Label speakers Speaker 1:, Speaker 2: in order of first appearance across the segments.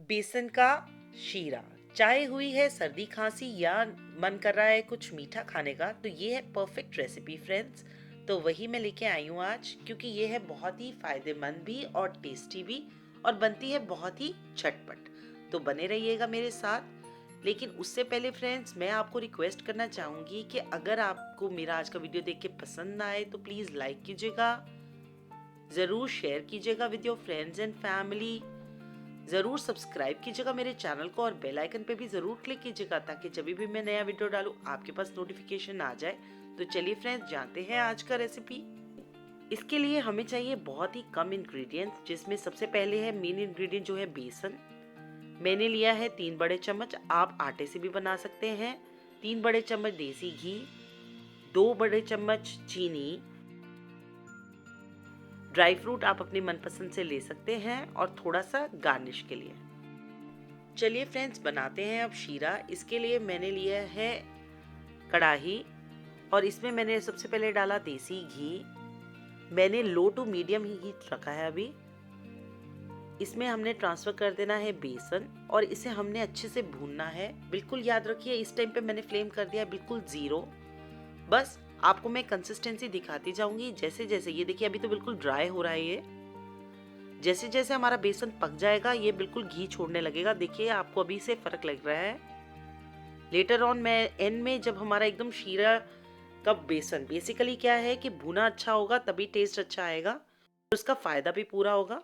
Speaker 1: बेसन का शीरा। चाहे हुई है सर्दी खांसी या मन कर रहा है कुछ मीठा खाने का, तो ये है परफेक्ट रेसिपी फ्रेंड्स। तो वही मैं लेके आई हूँ आज, क्योंकि ये है बहुत ही फायदेमंद भी और टेस्टी भी, और बनती है बहुत ही झटपट। तो बने रहिएगा मेरे साथ। लेकिन उससे पहले फ्रेंड्स, मैं आपको रिक्वेस्ट करना चाहूँगी कि अगर आपको मेरा आज का वीडियो देख के पसंद आए तो प्लीज़ लाइक कीजिएगा, ज़रूर शेयर कीजिएगा with your friends and family, ज़रूर सब्सक्राइब कीजिएगा मेरे चैनल को और बेल आइकन पे भी ज़रूर क्लिक कीजिएगा, ताकि जब भी मैं नया वीडियो डालूं आपके पास नोटिफिकेशन आ जाए। तो चलिए फ्रेंड्स, जानते हैं आज का रेसिपी। इसके लिए हमें चाहिए बहुत ही कम इंग्रेडिएंट्स, जिसमें सबसे पहले है मेन इंग्रेडिएंट जो है बेसन। मैंने लिया है 3 बड़े चम्मच, आप आटे से भी बना सकते हैं। 3 बड़े चम्मच देसी घी, 2 बड़े चम्मच चीनी, ड्राई फ्रूट आप अपनी मनपसंद से ले सकते हैं, और थोड़ा सा गार्निश के लिए। चलिए फ्रेंड्स, बनाते हैं अब शीरा। इसके लिए मैंने लिया है कढ़ाई, और इसमें मैंने सबसे पहले डाला देसी घी। मैंने लो टू मीडियम ही हीट रखा है अभी। इसमें हमने ट्रांसफर कर देना है बेसन, और इसे हमने अच्छे से भूनना है। बिल्कुल याद रखिए, इस टाइम पे मैंने फ्लेम कर दिया बिल्कुल 0। बस आपको मैं कंसिस्टेंसी दिखाती जाऊंगी जैसे जैसे। ये देखिए, अभी तो बिल्कुल ड्राई हो रहा है ये। जैसे जैसे हमारा बेसन पक जाएगा ये बिल्कुल घी छोड़ने लगेगा। देखिए, आपको अभी से फर्क लग रहा है। लेटर ऑन मैं एंड में, जब हमारा एकदम शीरा का बेसन, बेसिकली क्या है कि भुना अच्छा होगा तभी टेस्ट अच्छा आएगा और उसका फायदा भी पूरा होगा।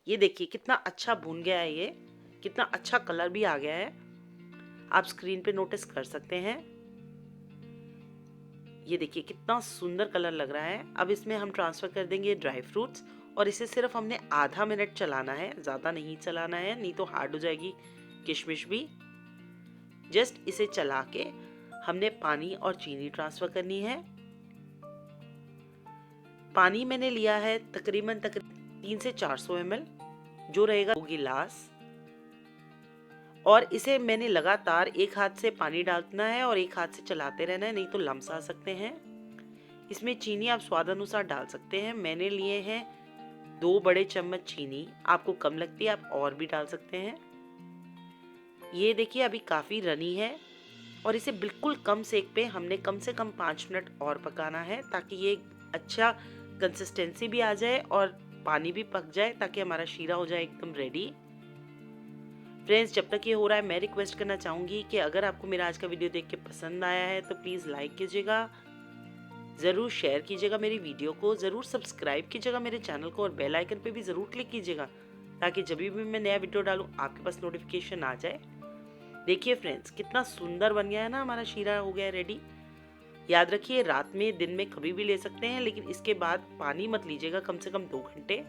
Speaker 1: ये देखिए कितना अच्छा भुन गया है, ये कितना अच्छा कलर भी आ गया है, आप स्क्रीन पे नोटिस कर सकते हैं। ये देखिए कितना सुंदर कलर लग रहा है। अब इसमें हम ट्रांसफर कर देंगे ड्राई फ्रूट्स, और इसे सिर्फ हमने आधा मिनट चलाना है, ज़्यादा नहीं चलाना है, नहीं तो हार्ड हो जाएगी किशमिश भी। जस्ट इसे चला के हमने पानी और चीनी ट्रांसफर करनी है। पानी मैंने लिया है तकरीबन 300 से 400 ml, जो रहेगा 2 गिलास। और इसे मैंने लगातार एक हाथ से पानी डालना है और एक हाथ से चलाते रहना है, नहीं तो लम्स आ सकते हैं। इसमें चीनी आप स्वाद अनुसार डाल सकते हैं। मैंने लिए हैं 2 बड़े चम्मच चीनी, आपको कम लगती है आप और भी डाल सकते हैं। ये देखिए अभी काफ़ी रनी है, और इसे बिल्कुल कम सेक पे हमने कम से कम 5 मिनट और पकाना है, ताकि ये अच्छा कंसिस्टेंसी भी आ जाए और पानी भी पक जाए, ताकि हमारा शीरा हो जाए एकदम रेडी। फ्रेंड्स, जब तक ये हो रहा है मैं रिक्वेस्ट करना चाहूँगी कि अगर आपको मेरा आज का वीडियो देख के पसंद आया है तो प्लीज़ लाइक कीजिएगा, ज़रूर शेयर कीजिएगा मेरी वीडियो को, ज़रूर सब्सक्राइब कीजिएगा मेरे चैनल को और बेल आइकन पे भी ज़रूर क्लिक कीजिएगा, ताकि जब भी मैं नया वीडियो डालूँ आपके पास नोटिफिकेशन आ जाए। देखिए फ्रेंड्स, कितना सुंदर बन गया है ना, हमारा शीरा हो गया रेडी। याद रखिए, रात में दिन में कभी भी ले सकते हैं, लेकिन इसके बाद पानी मत लीजिएगा कम से कम 2 घंटे।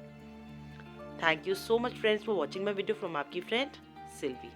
Speaker 1: Thank you so much friends for watching my video from आपकी फ्रेंड सिल्वी।